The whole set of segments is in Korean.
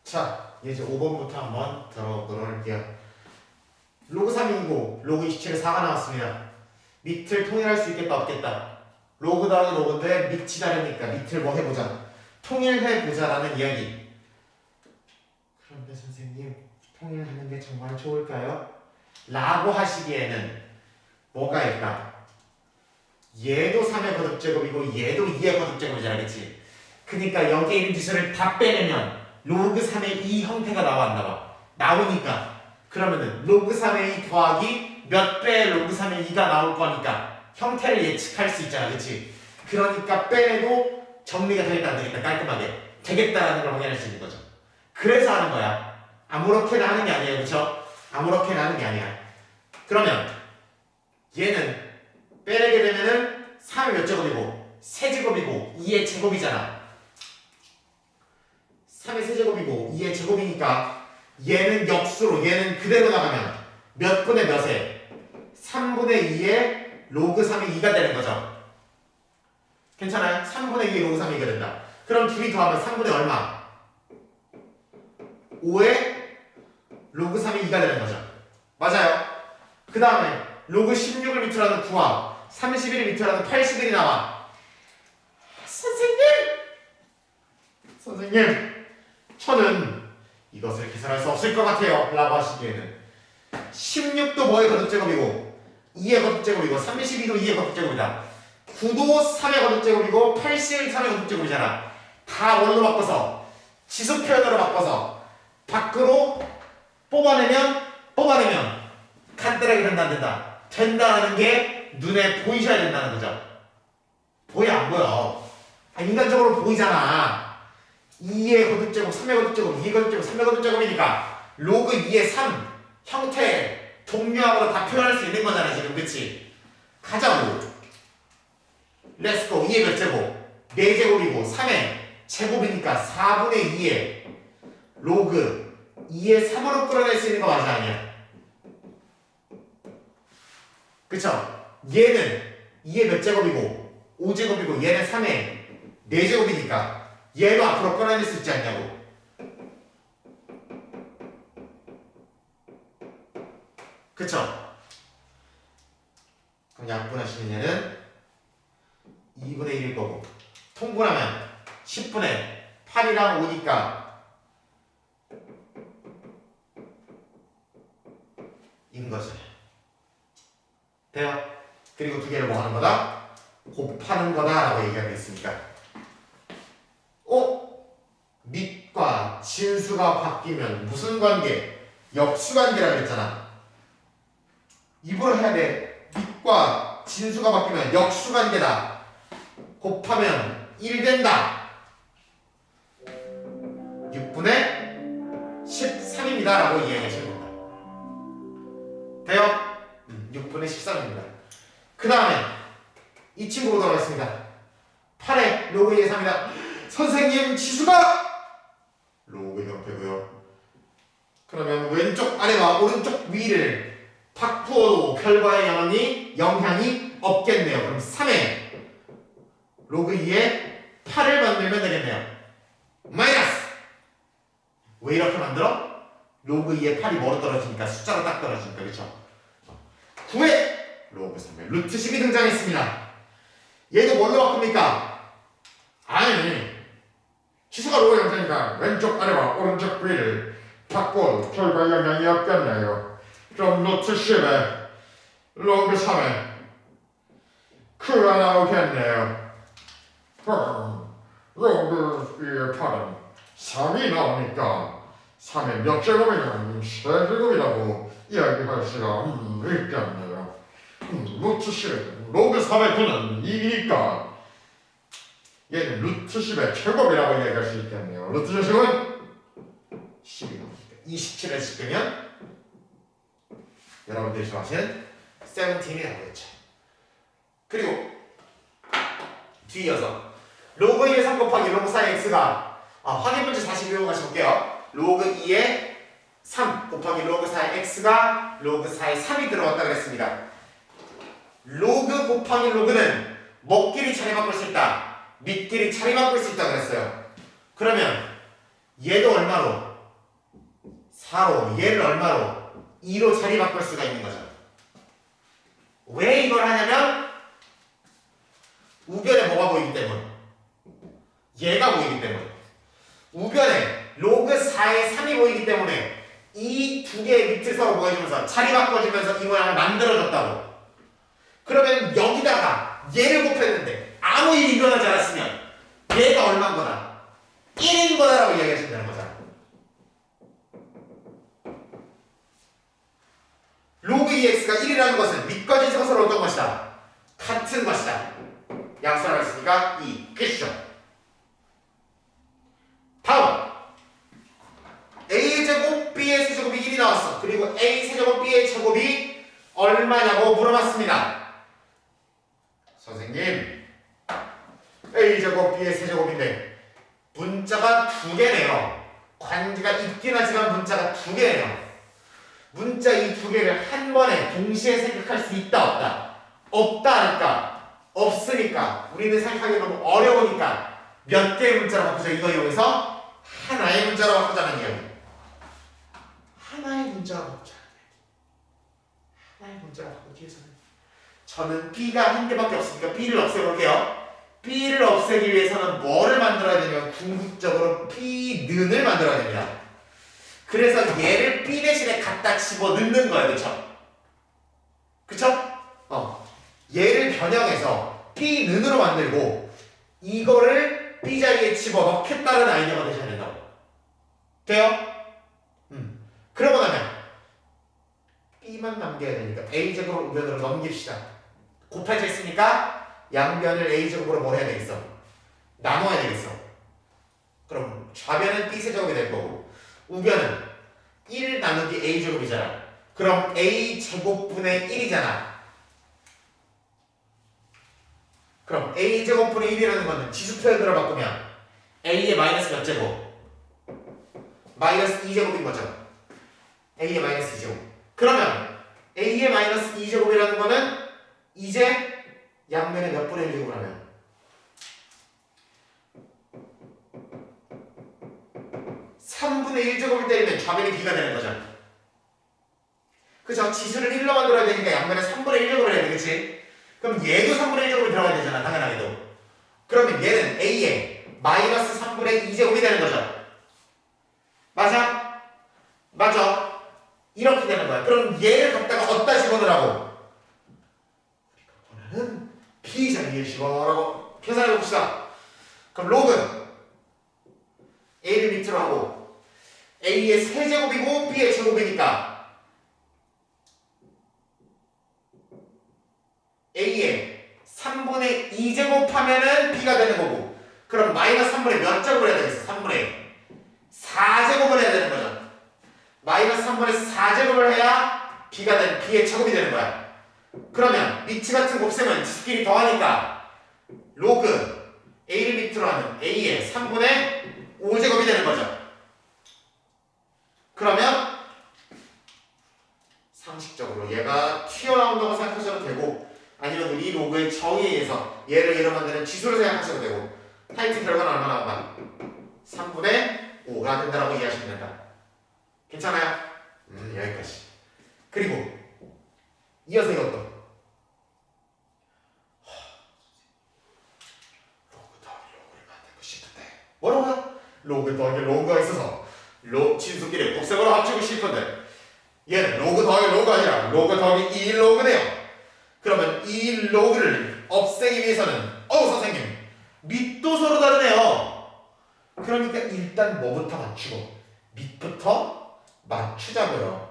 자, 이제 5번부터 한번 들어보도록 할게요. 로그 3이고 로그 27에 4가 나왔습니다. 밑을 통일할 수 있겠다 없겠다. 로그 더하기 로그인데 밑이 다르니까 밑을 뭐 해보자. 통일해보자라는 이야기. 그런데 선생님 통일하는 게 정말 좋을까요? 라고 하시기에는 뭐가 있다. 얘도 3의 거듭제곱이고 얘도 2의 거듭제곱이잖아, 그치? 그러니까 여기에 있는 지수를 다 빼내면 로그 3의 2 형태가 나와 안 나와? 나오니까 그러면은 로그 3의 2 더하기 몇 배의 로그 3의 2가 나올 거니까 형태를 예측할 수 있잖아, 그치? 그러니까 빼내도 정리가 되겠다 안 되겠다 깔끔하게 되겠다라는 걸 확인할 수 있는 거죠. 그래서 하는 거야. 아무렇게나 하는 게 아니에요, 그쵸? 아무렇게나 하는 게 아니야. 그러면 얘는 빼내게 되면은 3의 몇 제곱이고 세제곱이고 2의 제곱이잖아. 3의 세제곱이고 2의 제곱이니까 얘는 역수로 얘는 그대로 나가면 몇 분의 몇에 3분의 2의 로그 3의 2가 되는 거죠. 괜찮아요? 3분의 2의 로그 3의 2가 된다. 그럼 둘이 더하면 3분의 얼마? 5의 로그 3의 2가 되는 거죠. 맞아요. 그 다음에 로그 16을 밑으로 하는 9와 31을 밑으로 하는 81이 나와. 선생님 저는 이것을 계산할 수 없을 것 같아요 라고 하시기에는 16도 뭐의 거듭제곱이고 2의 거듭제곱이고 32도 2의 거듭제곱이다. 9도 3의 거듭제곱이고 81, 3의 거듭제곱이잖아. 다 뭘로 바꿔서 지수 표현으로 바꿔서 밖으로 뽑아내면 간단하게 된다 안 된다? 된다는 게 눈에 보이셔야 된다는 거죠. 보여 안 보여? 인간적으로 보이잖아. 2의 거듭제곱, 3의 거듭제곱, 2의 거듭제곱, 3의 거듭제곱이니까 로그 2의 3 형태 동류하고도 다 표현할 수 있는 거잖아 지금, 그치? 가자고. 렛츠고. 2의 몇 제곱? 4제곱이고 3의 제곱이니까 4분의 2의 로그 2의 3으로 끌어낼 수 있는 거 맞아 아니야? 그쵸? 얘는 2의 몇 제곱이고 5제곱이고 얘는 3의 4제곱이니까 얘도 앞으로 끌어낼 수 있지 않냐고. 그쵸? 그럼 약분하시는 얘는 2분의 1일 거고 통분하면 10분의 8이랑 5니까 인 거지. 돼요? 그리고 두 개를 뭐 하는 거다? 곱하는 거다 라고 얘기하겠습니까? 밑과 진수가 바뀌면 무슨 관계? 역수관계라고 했잖아. 입으로 해야 돼. 밑과 진수가 바뀌면 역수관계다. 곱하면 1 된다. 6분의 13입니다 라고 이야기하시면 된다. 돼요? 6분의 13입니다. 그 다음에 이 친구 보도록 하겠습니다. 8의 로그 2의 3이다. 선생님 지수가 로그 형태고요. 그러면 왼쪽 아래와 오른쪽 위를 바꾸어도 결과에 영향이 없겠네요. 그럼 3의 로그 2의 8을 만들면 되겠네요. 마이너스. 왜 이렇게 만들어? 로그 2의 8이 뭐로 떨어지니까 숫자로 딱 떨어지니까. 그렇죠? 9의 로그 3의 루트 10이 등장했습니다. 얘도 뭘로 바꿉니까? 아니 지수가 로그 형태니까 왼쪽 아래와 오른쪽 위를 바꿔도 결과 영향이 없겠네요. 그럼 루트 10에 로그 3에 그가 나오겠네요. 그럼 로그 2의 8은 3이 나오니까 3의 몇 제곱이면 세제곱이라고 이야기할 수가 있겠네요. 루트 10 로그 3의 9는 2니까 얘는 루트 10의 제곱이라고 이야기할 수 있겠네요. 루트 10은 10이니까 27에 10 빼면 여러분들이 좋아하시는 17이라고 했죠. 그리고 뒤이어서 로그 2의 3 곱하기 로그 4의 x가 확인 문제 다시 외워가시 볼게요. 로그 2의 3 곱하기 로그 4의 x가 로그 4의 3이 들어왔다 그랬습니다. 로그 곱하기 로그는 먹끼리 자리 바꿀 수 있다. 밑끼리 자리 바꿀 수 있다 그랬어요. 그러면 얘도 얼마로? 4로 얘를 얼마로? 2로 자리 바꿀 수가 있는 거죠. 왜 이걸 하냐면 우변에 뭐가 보이기 때문에 얘가 보이기 때문에 우변에 로그 4의 3이 보이기 때문에 이 두 개의 밑을 서로 뭐 해주면서 자리 바꿔주면서 이 모양을 만들어줬다고. 그러면 여기다가 얘를 곱했는데 아무 일이 일어나지 않았으면 얘가 얼마인 거다? 1인 거다라고 이야기하시면 되는 거잖아. 로그 2x가 1이라는 것은 밑과 진성서로 어떤 것이다? 같은 것이다. 약속을 했으니까 2. 끝이죠. 다음 a제곱 b의 세제곱이 1이 나왔어. 그리고 a세제곱 b의 제곱이 얼마냐고 물어봤습니다. 선생님 a제곱 b의 세제곱인데 문자가 두 개네요. 관계가 있긴 하지만 문자가 두 개네요. 문자 이 두 개를 한 번에 동시에 생각할 수 있다 없다? 없다 하니까 없으니까 우리는 생각하기 너무 어려우니까 몇 개의 문자로 바꾸자. 이거 이용해서 하나의 문자로 바꾸자는 이야기. 하나의 문자로 바꾸자. 하나의 문자로 바꾸기 위해서는 저는 b가 한 개밖에 없으니까 b를 없애볼게요. b를 없애기 위해서는 뭐를 만들어야 되냐면 궁극적으로 b는을 만들어야 됩니다. 그래서 얘를 b 대신에 갖다 집어넣는 거예요. 그쵸? 그쵸? 얘를 변형해서 b는으로 만들고 이거를 b 자리에 집어넣겠다는 아이디어가 되셔야 된다고. 돼요? 그러고 나면 b만 남겨야 되니까 a제곱을 우변으로 넘깁시다. 곱해져 있으니까 양변을 a제곱으로 뭐 해야 되겠어? 나눠야 되겠어. 그럼 좌변은 b세제곱이 될 거고 우변은 1 나누기 a제곱이잖아. 그럼 a제곱분의 1이잖아. 그럼 a제곱분의 1이라는 거는 지수 표현으로 바꾸면 a의 마이너스 몇 제곱? 마이너스 2제곱인 거죠. a의 마이너스 2제곱. 그러면 a의 마이너스 2제곱이라는 거는 이제 양면에 몇 분의 1제곱을 하면 3분의 1제곱을 때리면 좌변이 b가 되는 거죠. 그죠? 지수를 1로 만들어야 되니까 양면에 3분의 1제곱을 해야 돼. 그치? 그럼 얘도 3분의 1제곱이 들어가야 되잖아. 당연하게도. 그러면 얘는 a의 마이너스 3분의 2제곱이 되는 거죠. 맞아? 맞아. 이렇게 되는 거야. 그럼 얘를 갖다가 어디다 집어넣으라고? 우리가 원하는 b 자리에 집어넣으라고 계산해 봅시다. 그럼 로그 a를 밑으로 하고 a의 세제곱이고 b의 제곱이니까 a의 3분의 2제곱 하면은 b가 되는 거고 그럼 마이너스 3분의 몇 제곱을 해야 되겠어? 3분의 4제곱을 해야 되는 거죠. 마이너스 3분의 4제곱을 해야 b의 제곱이 되는 거야. 그러면 밑 같은 곱셈은 지수끼리 더하니까 로그 a를 밑으로 하는 a의 3분의 5제곱이 되는 거죠. 그러면 상식적으로 얘가 튀어나온다고 생각하셔도 되고 아니면 이 로그의 정의에 의해서 얘를 얘로 만드는 지수로 생각하셔도 되고 하여튼 결과는 얼마나 나온다? 3분의 5가 된다라고 이해하시면 된다. 괜찮아요? 여기까지. 그리고 이어서 이것도 로그 더하기 로그를 만들고 싶은데 뭐라고요? 로그 더하기 로그가 있어서 진수끼리 곱셈으로 합치고 싶은데 얘는 로그 더하기 로그가 아니라 로그 더하기 2로그네요. 그러면 이 로그를 없애기 위해서는 선생님 밑도 서로 다르네요. 그러니까 일단 뭐부터 맞추고 밑부터 맞추자고요.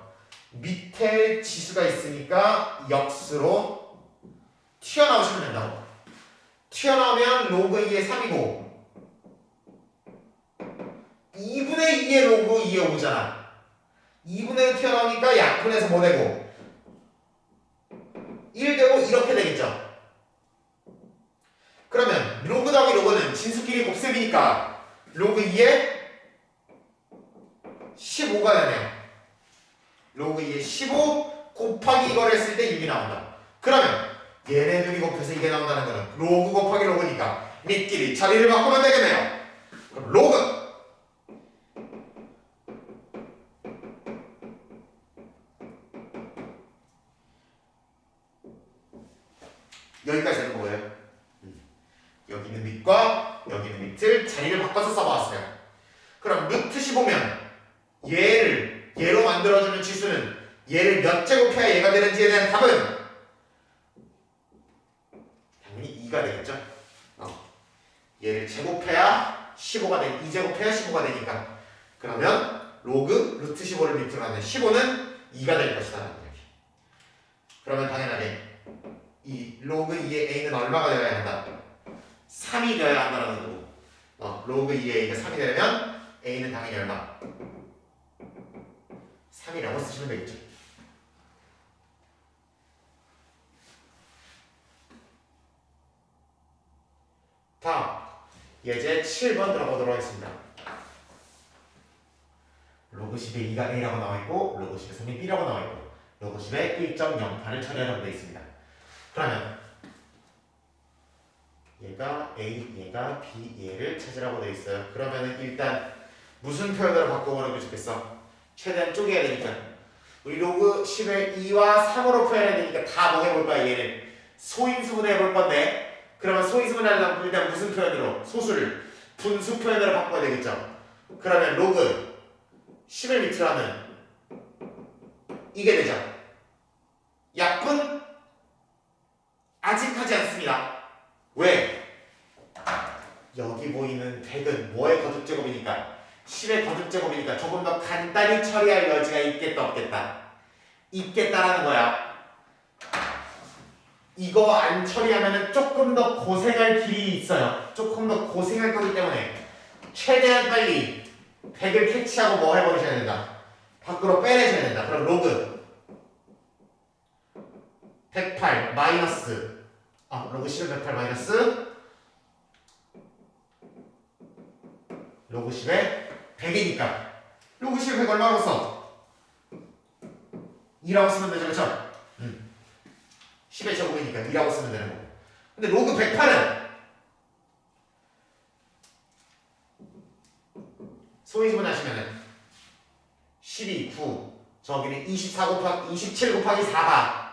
밑에 지수가 있으니까 역수로 튀어나오시면 된다고. 튀어나오면 로그 2의 3이고 2분의 2의 로그 2의 5잖아. 2분의 1 튀어나오니까 약분해서 뭐 되고 1 되고 이렇게 되겠죠. 그러면 로그 더하기 로그는 진수끼리 곱셈이니까 로그 2의 15가 되네요. 로그 2의 15 곱하기 이걸 했을 때 6이 나온다. 그러면 얘네 둘이 곱해서 이게 나온다는 거는 로그 곱하기 로그니까 밑끼리 자리를 바꾸면 되겠네요. 그럼 로그 여기까지 되는 거예요. 여기 있는 밑과 여기 있는 밑을 자리를 바꿔서 써봤어요. 그럼 루트 15면 얘를 얘로 만들어주는 지수는 얘를 몇 제곱해야 얘가 되는지에 대한 답은 당연히 2가 되겠죠. 얘를 제곱해야 15가 되 2제곱해야 15가 되니까 그러면 로그 루트 15를 밑으로 하면 15는 2가 될 것이다 라는 얘기. 그러면 당연하게 이 로그 2의 a는 얼마가 되어야 한다? 3이 되어야 한다는 거고 로그 2의 a가 3이 되려면 a는 당연히 얼마? 3이라고 쓰시면 되겠죠. 다음 예제 7번 들어보도록 하겠습니다. 로그 10의 2가 a라고 나와있고 로그 10의 3이 b라고 나와있고 로그 10의 1.08을 처리하라고 되어 있습니다. 그러면 얘가 a, 얘가 b, 얘를 찾으라고 되어 있어요. 그러면은 일단 무슨 표현으로 바꿔보는 게 좋겠어? 최대한 쪼개야 되니까 우리 로그 10의 2와 3으로 표현해야 되니까 다 뭐 해볼 거야? 얘를 소인수분해 해볼 건데 그러면 소인수분해 하려면 일단 무슨 표현으로? 소수를 분수 표현으로 바꿔야 되겠죠. 그러면 로그 10을 밑으로 하면 이게 되죠. 약분? 아직 하지 않습니다. 왜? 여기 보이는 100은 뭐의 거듭제곱이니까? 10의 거듭제곱이니까 조금 더 간단히 처리할 여지가 있겠다 없겠다? 있겠다라는 거야. 이거 안 처리하면 조금 더 고생할 길이 있어요. 조금 더 고생할 거기 때문에 최대한 빨리 100을 캐치하고 뭐 해버리셔야 된다. 밖으로 빼내셔야 된다. 그럼 로그 108 마이너스 로그 10은 108 마이너스 로그 10에 100이니까 로그 10에 100 얼마라고 써? 2라고 쓰면 되죠. 그렇죠? 10의 제곱이니까 2라고 쓰면 되는 거고. 근데 로그 108은 소인수분 하시면은 12, 9 저기는 24 곱하기 27 곱하기 4가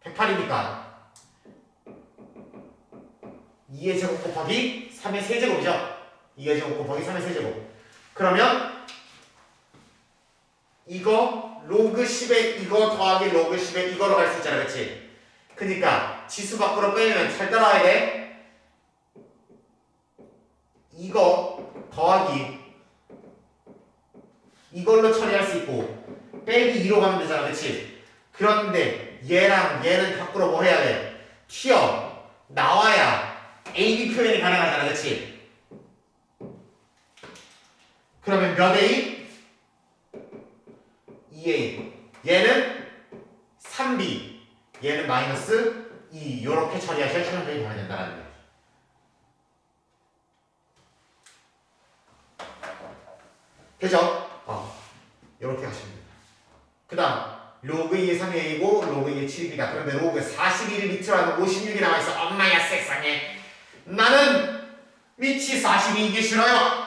108이니까 2의 제곱 곱하기 3의 세제곱이죠. 2의 제곱 곱하기 3의 세제곱. 그러면 이거 로그 10에 이거 더하기 로그 10에 이거로 갈 수 있잖아. 그치? 그니까 지수 밖으로 빼면 잘 따라와야 돼. 이거 더하기 이걸로 처리할 수 있고 빼기 2로 가면 되잖아. 그치? 그런데 얘랑 얘는 밖으로 뭐 해야 돼? 튀어 나와야 AB 표현이 가능하잖아. 그치? 그러면 몇 A? 2A. 얘는 3B. 얘는 마이너스 2. 요렇게 처리하셔야 최종적이 되면 된다는 거예요. 되죠? 요렇게 하시면 됩니다. 그 다음 로그 2의 3이 A고 로그 2의 7이 B다. 그런데 로그 41을 밑으로 하는 56이 나와있어. 엄마야 세상에. 나는 밑이 42인 게 싫어요.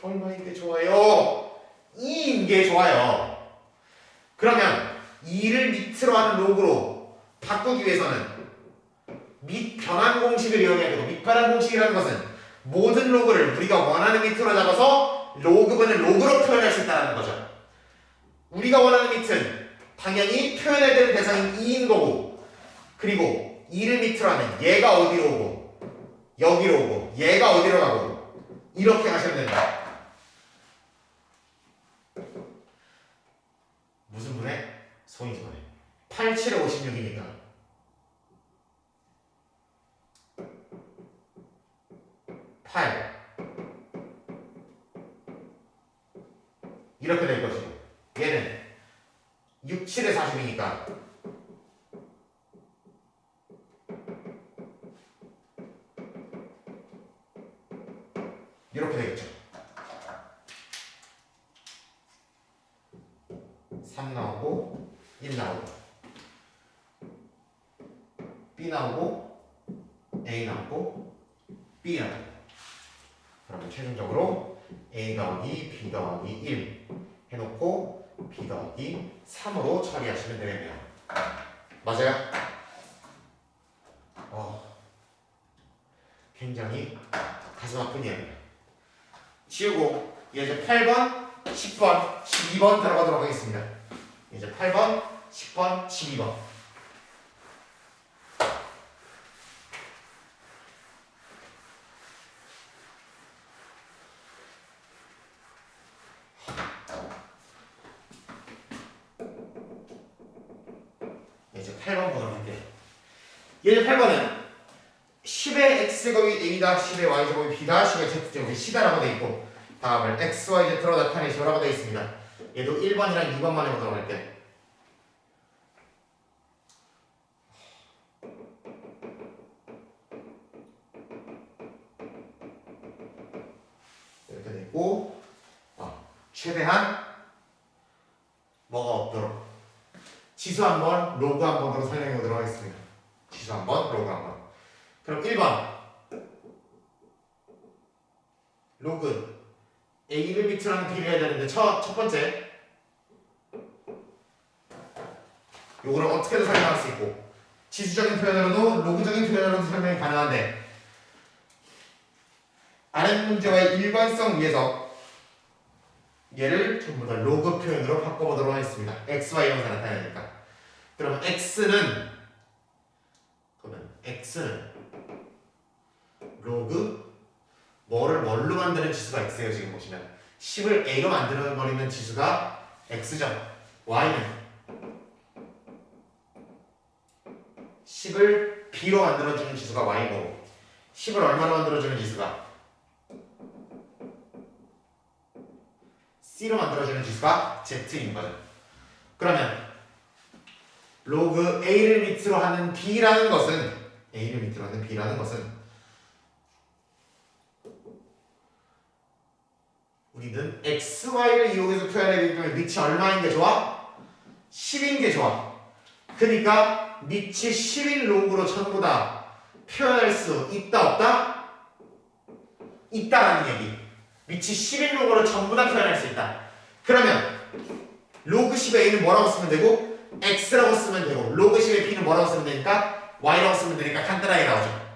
얼마인 게 좋아요? 2인 게 좋아요. 그러면 2를 밑으로 하는 로그로 바꾸기 위해서는 밑 변환 공식을 이용해야 되고, 밑 변환 공식이라는 것은 모든 로그를 우리가 원하는 밑으로 잡아서 로그분을 로그로 표현할 수 있다는 거죠. 우리가 원하는 밑은 당연히 표현해야 되는 대상인 2인 거고, 그리고 2를 밑으로 하면 얘가 어디로 오고 여기로 오고 얘가 어디로 가고 이렇게 가시면 됩니다. 무슨 분해? 소인수분해. 8, 7에 56이니까 이렇게 될 것이고, 얘는 6, 7에 40이니까 이렇게 되겠죠. 3 나오고 1 나오고 B 나오고 A 나오고 B 나오고. 그러면 최종적으로 A 더하기 B 더하기 1 해놓고 B 더하기 3으로 처리하시면 되겠네요. 맞아요? 굉장히 가슴 아픈 이야기입니다. 지우고 이제 8번, 10번, 12번 들어가도록 하겠습니다. 이제 8번, 10번, 12번. 이제 8번 보도록 할게요. 이제 8번은 10의 x제곱이 a다, 10의 y제곱이 b다, 10의 z제곱이 c다라고 되어 있고 다음을 x, y, z로 나타내시오라고 되어 있습니다. 얘도 1번이랑 2번만 해보도록 할게요. 이렇게 되고 최대한 뭐가 없도록 지수 한번, 로그 한 번으로 설명해 보도록 하겠습니다. 지수 한번, 로그 한 번. 그럼 1번 로그 a를 밑으로 하는 b를 해야 되는데 첫 번째 요거를 어떻게든 설명할 수 있고 지수적인 표현으로도 로그적인 표현으로도 설명이 가능한데 아랫 문제와의 일관성 위해서 얘를 전부 다 로그 표현으로 바꿔보도록 하겠습니다. x, y 형사 나타나니까. 그러면 x는 로그 뭐를 뭘로 만드는 지수가 x예요. 지금 보시면 10을 a로 만들어 버리는 지수가 x죠. y는 10을 b로 만들어주는 지수가 y고 10을 얼마로 만들어주는 지수가 c로 만들어주는 지수가 z인 거죠. 그러면 로그 a를 밑으로 하는 b라는 것은 우리는 x, y를 이용해서 표현해야 되기 때문에 밑이 얼마인 게 좋아? 10인 게 좋아. 그러니까 밑이 10인 로그로 전부 다 표현할 수 있다 없다? 있다라는 얘기. 밑이 10인 로그로 전부 다 표현할 수 있다. 그러면 로그 10의 a는 뭐라고 쓰면 되고 x라고 쓰면 되고 로그 10의 b는 뭐라고 쓰면 되니까 y라고 쓰면 되니까 간단하게 나오죠.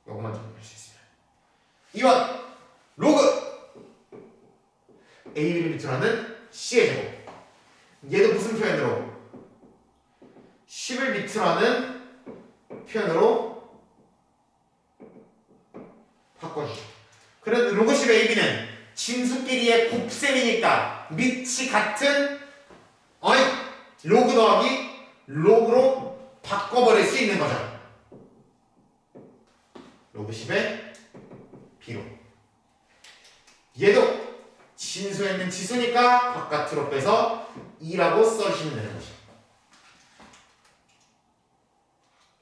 요것만 좀 할 수 있습니다. 2번 로그 a를 밑으로 하는 c의 제곱. 얘도 무슨 표현으로? 10을 밑으로 하는 표현으로 바꿔주죠. 그래도 로그 10의 ab는 진수끼리의 곱셈이니까 밑이 같은 로그 더하기 로그로 바꿔버릴 수 있는 거죠. 로그 10의 b로. 얘도 진수에 있는 지수니까 바깥으로 빼서 2라고 써주시면 되는 거죠.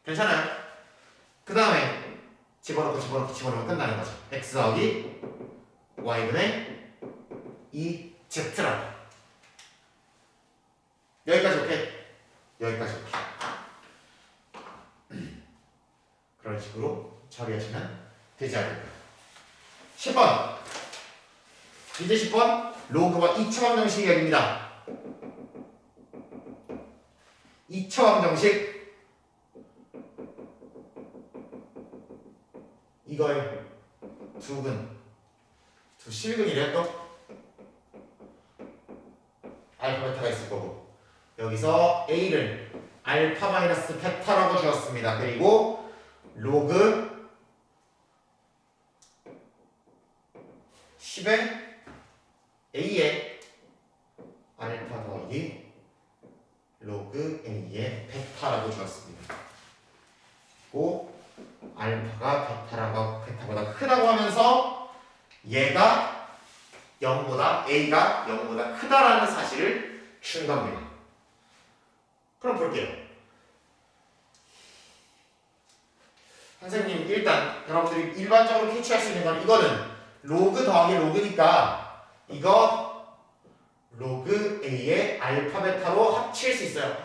괜찮아요? 그 다음에 집어넣고 끝나는 거죠. x 더하기 y분의 2z라고. 여기까지 오케이? 여기까지 오케이. 그런 식으로 처리하시면 되지 않을까. 10번. 이제 10번 로그와 2차 방정식 이야기입니다. 2차 방정식 이거의 두 실근이래 또 알파 베타가 있을 거고 여기서 a를 알파 마이너스 베타라고 주었습니다. 그리고 로그 10의 a의 알파 더하기 로그 a의 베타라고 주었습니다. 그리고 알파가 베타보다 크다고 하면서 얘가 0보다 a가 0보다 크다라는 사실을 준 겁니다. 그럼 볼게요. 선생님 일단 여러분들이 일반적으로 캐치할 수 있는 건 이거는 로그 더하기 로그니까 이거 로그 a의 알파 베타로 합칠 수 있어요.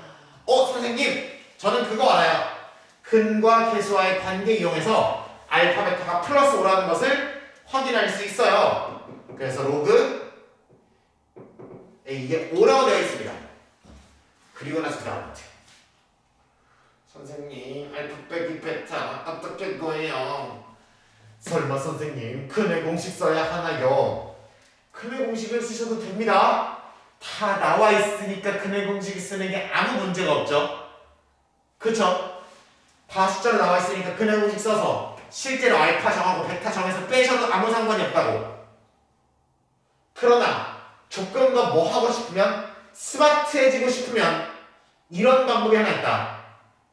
선생님 저는 그거 알아요. 근과 계수와의 관계 이용해서 알파 베타가 플러스 5라는 것을 확인할 수 있어요. 그래서 로그 a에 5라고 되어 있습니다. 그리고 나서 그 다음부터 선생님 알파 빼기 베타 어떻게 거예요? 설마 선생님 큰의 공식 써야 하나요? 큰의 공식을 쓰셔도 됩니다. 다 나와 있으니까 큰의 공식을 쓰는 게 아무 문제가 없죠. 그쵸? 다 숫자로 나와 있으니까 큰의 공식 써서 실제로 알파 정하고 베타 정해서 빼셔도 아무 상관이 없다고. 그러나 조금 더 뭐 하고 싶으면 스마트해지고 싶으면 이런 방법이 하나 있다.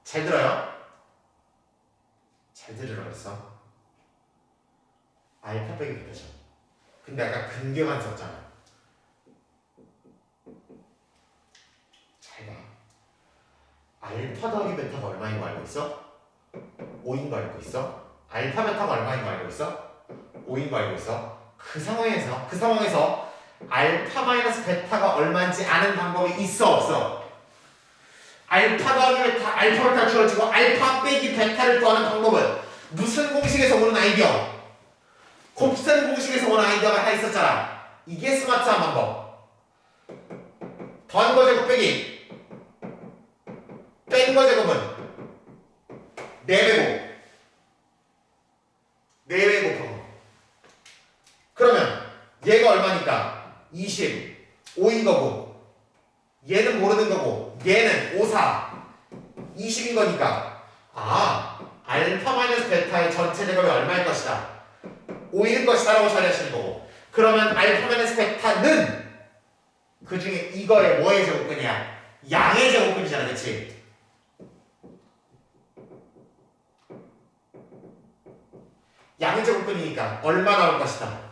잘 들어요? 잘 들으라 그랬어. 알파 빼기 베타죠. 근데 아까 근계관 썼잖아. 잘 봐. 알파 더하기 베타가 얼마인 거 알고 있어? 5인 거 알고 있어? 알파 베타가 얼마인 거 알고 있어? 5인 거 알고 있어? 그 상황에서 알파 마이너스 베타가 얼마인지 아는 방법이 있어 없어? 알파 더하기 베타, 알파 베타 줄여지고 알파 빼기 베타를 더하는 방법은 무슨 공식에서 오는 아이디어? 곱셈 공식에서 오는 아이디어가 다 있었잖아. 이게 스마트한 방법. 더한 거 제곱 빼기 뺀 거 제곱은 4배 곱한 거. 그러면 얘가 얼마니까 25인 거고 얘는 모르는 거고 얘는 5, 4 20인 거니까 알파 마이너스 베타의 전체 제곱이 얼마일 것이다 5일 것이다 라고 처리하시는 거고. 그러면 알파 마이너스 베타는 그 중에 이거의 뭐의 제곱근이야? 양의 제곱근이잖아. 그치? 양의 제곱근이니까 얼마 나올 것이다?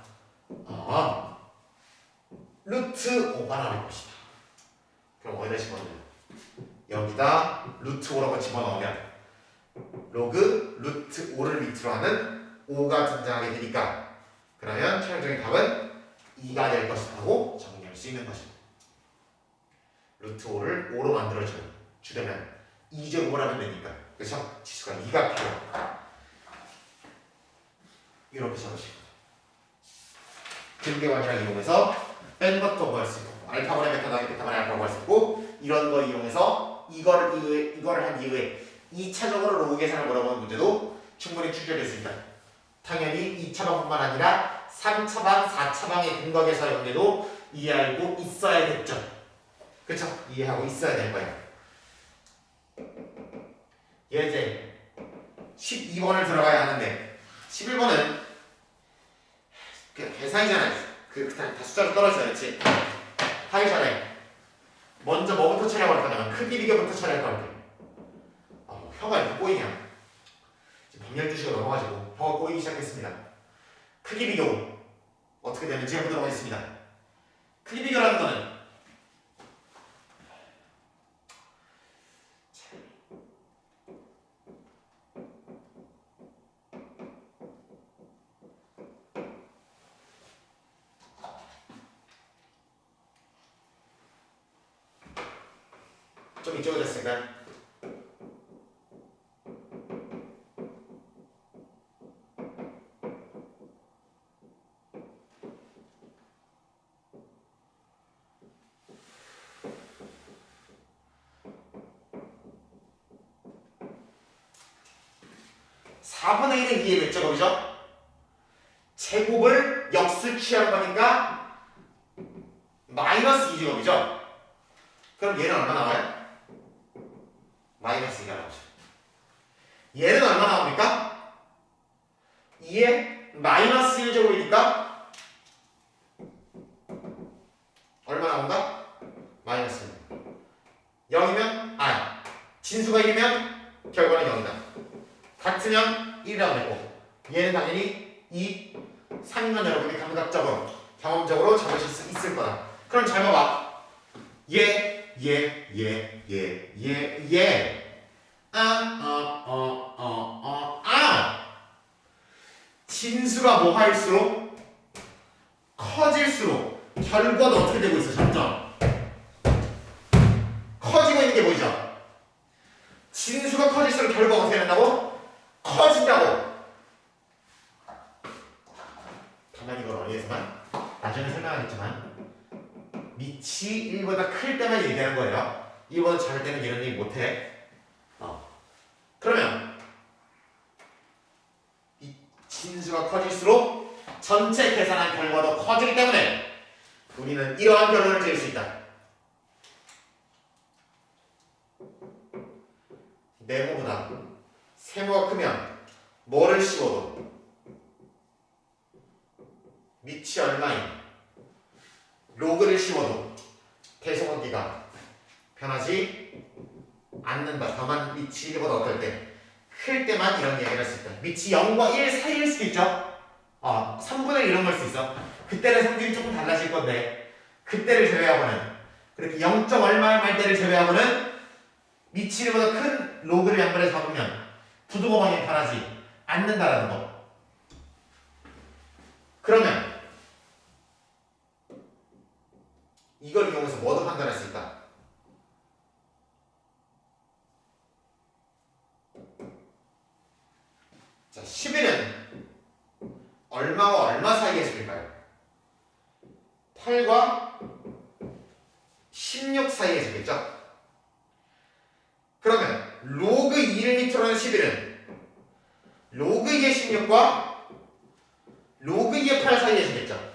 루트 5가 나올 것이다. 그럼 어디다 집어넣냐? 여기다 루트 5라고 집어넣으면 로그 루트 5를 밑으로 하는 5가 등장하게 되니까 그러면 최종적인 답은 2가 될 것이다 하고 정리할 수 있는 것이다. 루트 5를 5로 만들어주려면 2제곱을 하면 되니까. 그쵸? 지수가 2가 필요하다. 이렇게 적으시고 근계관이랑 이용해서 뺀 것도 구할 수 있고 알파분의 베타 더하기 베타분의 알파 구할 수 있고 이런 거 이용해서 이거를 한 이후에 2차적으로 로그 계산을 물어보는 문제도 충분히 출제될 수 있다. 당연히 2차방뿐만 아니라 3차방, 4차방의 근거 계산 연계도 이해하고 있어야겠죠. 그쵸? 이해하고 있어야 될 거야. 예제 12번을 들어가야 하는데 11번은 계산이잖아요. 다 숫자로 떨어지잖아. 그치? 하기 전에 먼저 뭐부터 처리할 거냐면 크기 비교부터 처리할 거야. 혀가 이렇게 꼬이냐? 지금 밤 12시가 넘어가지고 혀가 꼬이기 시작했습니다. 크기 비교 어떻게 되는지 해보도록 하겠습니다. 크기 비교라는 거는 좀 이쪽으로 됐으니까 4분의 1은 2의 몇 제곱이죠? 제곱을 역수 취할 거니까 마이너스 2제곱이죠? 그럼 얘는 얼마 나와요? 마이너스 2가 나오죠. 얘는 얼마 나옵니까? 2의 마이너스 1제곱이니까 얼마 나온다? 마이너스 1. 0이면 진수가 1이면 결과는 0이다. 같으면 1이라고 되고 얘는 당연히 2, 3이면 여러분이 감각적으로 경험적으로 잡으실 수 있을 거다. 그럼 잘 봐봐. 진수가 뭐 할수록 커질수록 결과도 어떻게 되고 있어? 점점 커지고 있는 게 보이죠? 진수가 커질수록 결과가 어떻게 된다고? 커진다고. 가만히 이걸 어디에서만 나중에 설명하겠지만 밑이 1보다 클 때만 얘기하는 거예요. 1번은 작을 때는 이런 얘기 못해. 그러면 이 진수가 커질수록 전체 계산한 결과도 커지기 때문에 우리는 이러한 결론을 지을 수 있다. 네모보다 세모가 크면 뭐를 씌워도 밑이 얼마인 로그를 씌워도 대소관계가 변하지 않는다. 다만 밑이 1보다 어떨 때? 클 때만 이런 얘기를 할 수 있다. 밑이 0과 1 사이일 수도 있죠. 3분의 1 이런 걸 수 있어. 그때는 성질이 조금 달라질 건데 그때를 제외하고는 그렇게 0. 얼마 말 때를 제외하고는 밑이 1보다 큰 로그를 양변에 잡으면 부등호 방향이 변하지 않는다라는 거. 그러면 이걸 이용해서 뭐도 판단할 수 있다. 자, 11은 얼마와 얼마 사이에 적일까요? 8과 16 사이에 적겠죠? 그러면 로그 1m라는 11은 로그 2의 16과 로그 2의 8 사이에 적겠죠?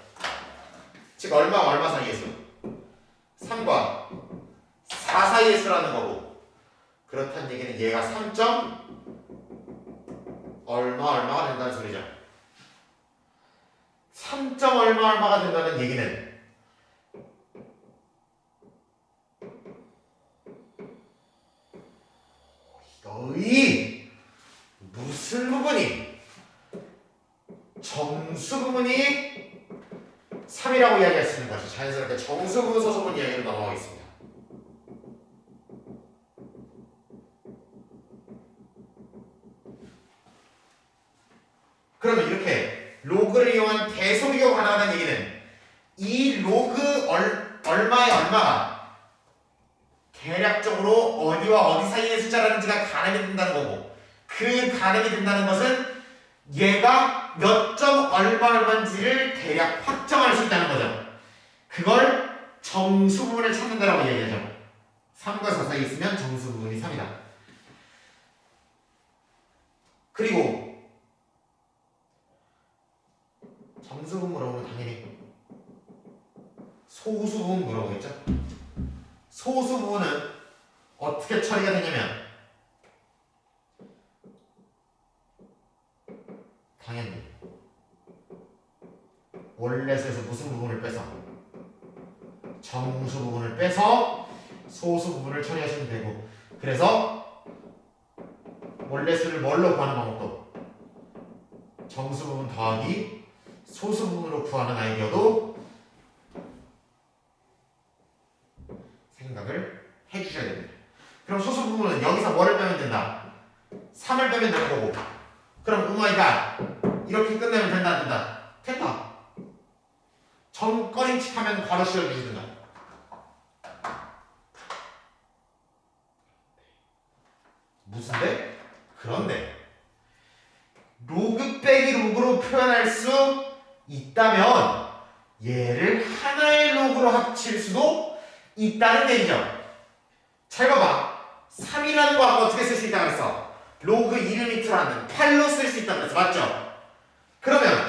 즉 얼마와 얼마 사이에 수? 3과 4 사이에 수라는 거고 그렇다는 얘기는 얘가 3. 얼마가 된다는 소리죠. 3. 얼마가 된다는 얘기는 너희 무슨 부분이 정수 부분이 3이라고 이야기할 수 있는 것이 자연스럽게 정수 부분 소수 부분 이야기로 넘어가겠습니다. 그러면 이렇게 로그를 이용한 대소비교가 가능하다는 얘기는 이 로그 얼마의 얼마가 대략적으로 어디와 어디 사이의 숫자라는지가 가늠이 된다는 거고 그 가늠이 된다는 것은 얘가 몇 점 얼마인지를 대략 확정할 수 있다는 거죠. 그걸 정수 부분을 찾는다라고 얘기하죠. 3과 4 사이에 있으면 정수 부분이 3이다. 그리고 정수 부분 물어보면 당연히 소수 부분 물어보겠죠. 소수 부분은 어떻게 처리가 되냐면 당연히 원래 수에서 무슨 부분을 빼서 정수 부분을 빼서 소수 부분을 처리하시면 되고 그래서 원래 수를 뭘로 구하는 방법도 정수 부분 더하기 소수 부분으로 구하는 아이디어도 생각을 해주셔야 됩니다. 그럼 소수 부분은 여기서 뭐를 빼면 된다? 3을 빼면 되는 거고 그럼 우마이가 이렇게 끝내면 된다 안 된다? 된다. 정거림칙 하면 바로 씌워주시든가. 무슨데? 그런데 로그 빼기 로그로 표현할 수 있다면 얘를 하나의 로그로 합칠 수도 있다는 얘기죠. 잘 봐봐. 3이라는 거 아까 어떻게 쓸 수 있다고 했어? 로그 1m라는 8로 쓸 수 있다고 했어. 맞죠? 그러면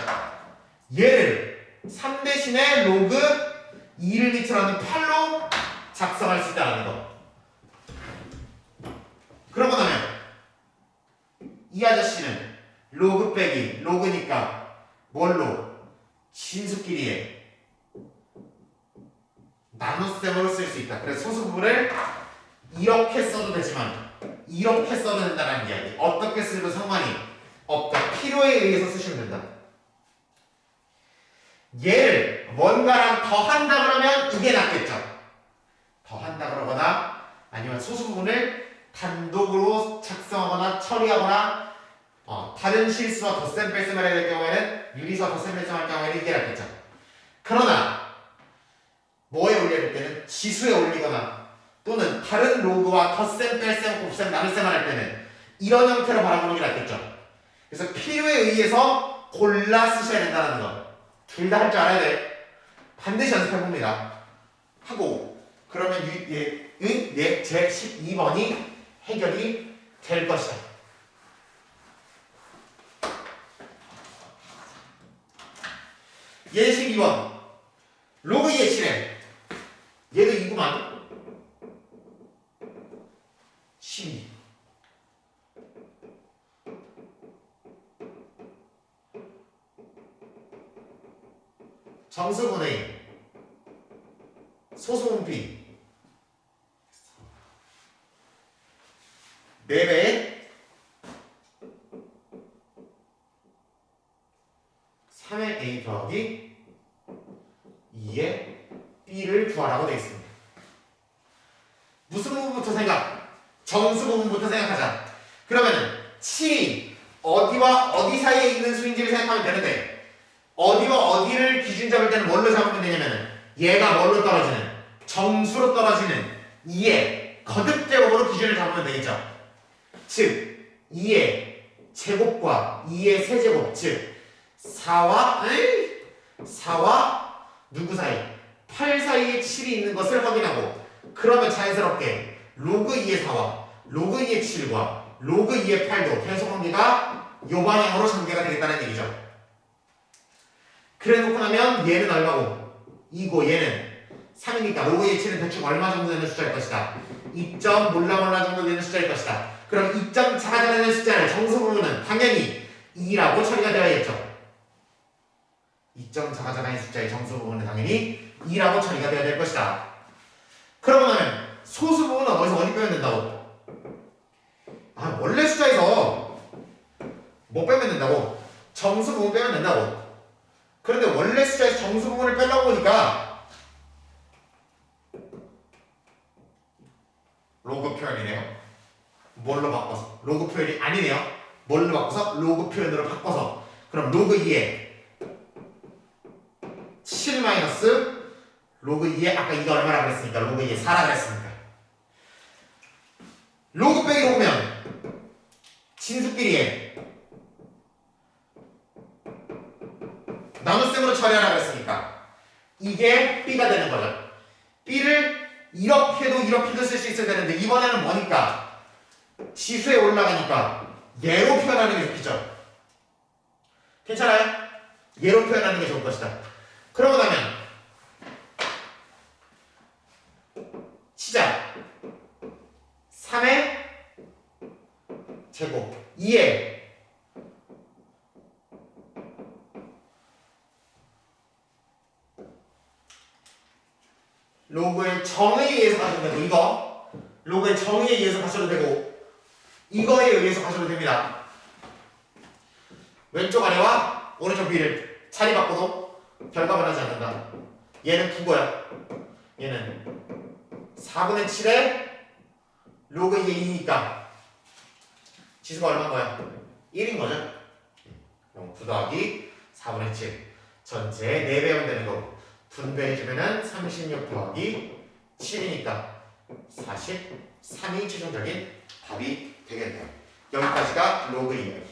얘를 3 대신에 로그 1m라는 8로 작성할 수 있다는 거. 그러고 나면 이 아저씨는 로그 빼기 로그니까 뭘로? 진수끼리에 나눗셈으로 쓸 수 있다. 그래서 소수 부분을 이렇게 써도 되지만 이렇게 써도 된다는 이야기. 어떻게 쓰도 상관이 없다. 필요에 의해서 쓰시면 된다. 얘를 뭔가랑 더한다 그러면 이게 낫겠죠. 더한다 그러거나 아니면 소수 부분을 단독으로 작성하거나 처리하거나 다른 실수와 덧셈 뺄셈을 해야 될 경우에는 유리수와 덧셈 뺄셈 할 경우에는 이게 낫겠죠. 그러나 뭐에 올릴 때는 지수에 올리거나 또는 다른 로그와 덧셈 뺄셈 곱셈 나눗셈을 할 때는 이런 형태로 바라보는 게 낫겠죠. 그래서 필요에 의해서 골라 쓰셔야 된다는 거. 둘 다 할 줄 알아야 돼. 반드시 연습해봅니다. 하고 그러면 제 12번이 해결이 될 것이다. 얘 12번 로그 2의 7에 얘도 2구만 12 정수분의 소수분 B 4배에 3의 A 더하기 2의 B를 구하라고 되어 있습니다. 무슨 부분부터 생각? 정수 부분부터 생각하자. 그러면은 7이 어디와 어디 사이에 있는 수인지를 생각하면 되는데 어디와 어디를 기준 잡을 때는 뭘로 잡으면 되냐면은 얘가 뭘로 떨어지는? 정수로 떨어지는 2의 거듭제곱으로 기준을 잡으면 되겠죠. 즉 2의 제곱과 2의 세제곱 즉 4와 누구 사이? 8 사이에 7이 있는 것을 확인하고 그러면 자연스럽게 로그 2의 4와 로그 2의 7과 로그 2의 8도 편성관계가 요 방향으로 전개가 되겠다는 얘기죠. 그래 놓고 나면 얘는 얼마고? 2고 얘는 3이니까 로그 2의 7은 대충 얼마 정도 되는 숫자일 것이다. 2점 몰라 정도 되는 숫자일 것이다. 그럼 2점 차가 되는 숫자를 정수 부분은 당연히 2라고 처리가 되어야겠죠. 2점 차가 되는 숫자의 정수 부분은 당연히 2라고 처리가 되어야 될 것이다. 그러면 소수 부분은 어디 빼면 된다고? 원래 숫자에서 뭐 빼면 된다고? 정수 부분 빼면 된다고. 그런데 원래 숫자에서 정수 부분을 빼려고 보니까 로그 표현이네요. 뭘로 바꿔서? 로그 표현이 아니네요. 뭘로 바꿔서? 로그 표현으로 바꿔서. 그럼 로그 2에 7 마이너스 로그 2에 아까 이거 얼마라고 그랬으니까 로그 2에 4라고 그랬으니까 로그 빼기 로그면 진수끼리에 나눗셈으로 처리하라고 그랬으니까 이게 B가 되는 거죠. B를 이렇게도 쓸 수 있어야 되는데 이번에는 뭐니까? 지수에 올라가니까 예로 표현하는 게 좋겠죠. 괜찮아요? 예로 표현하는 게 좋을 것이다. 그러고 나면 시작 3의 제곱 2의 로그의 정의에 의해서 가셔도 되고 이거 로그의 정의에 의해서 가셔도 되고 이거에 의해서 가셔도 됩니다. 왼쪽 아래와 오른쪽 위를 자리 바꿔도 결과가 나지 않는다. 얘는 9고야. 얘는 4분의 7에 로그 2의 2니까 지수가 얼마인 거야? 1인 거죠. 그럼 9 더하기 4분의 7 전체에 4배하면 되는 거고 분배해주면은 36 더하기 7이니까 43이 최종적인 답이 되겠네요. 여기까지가 로그 이야기.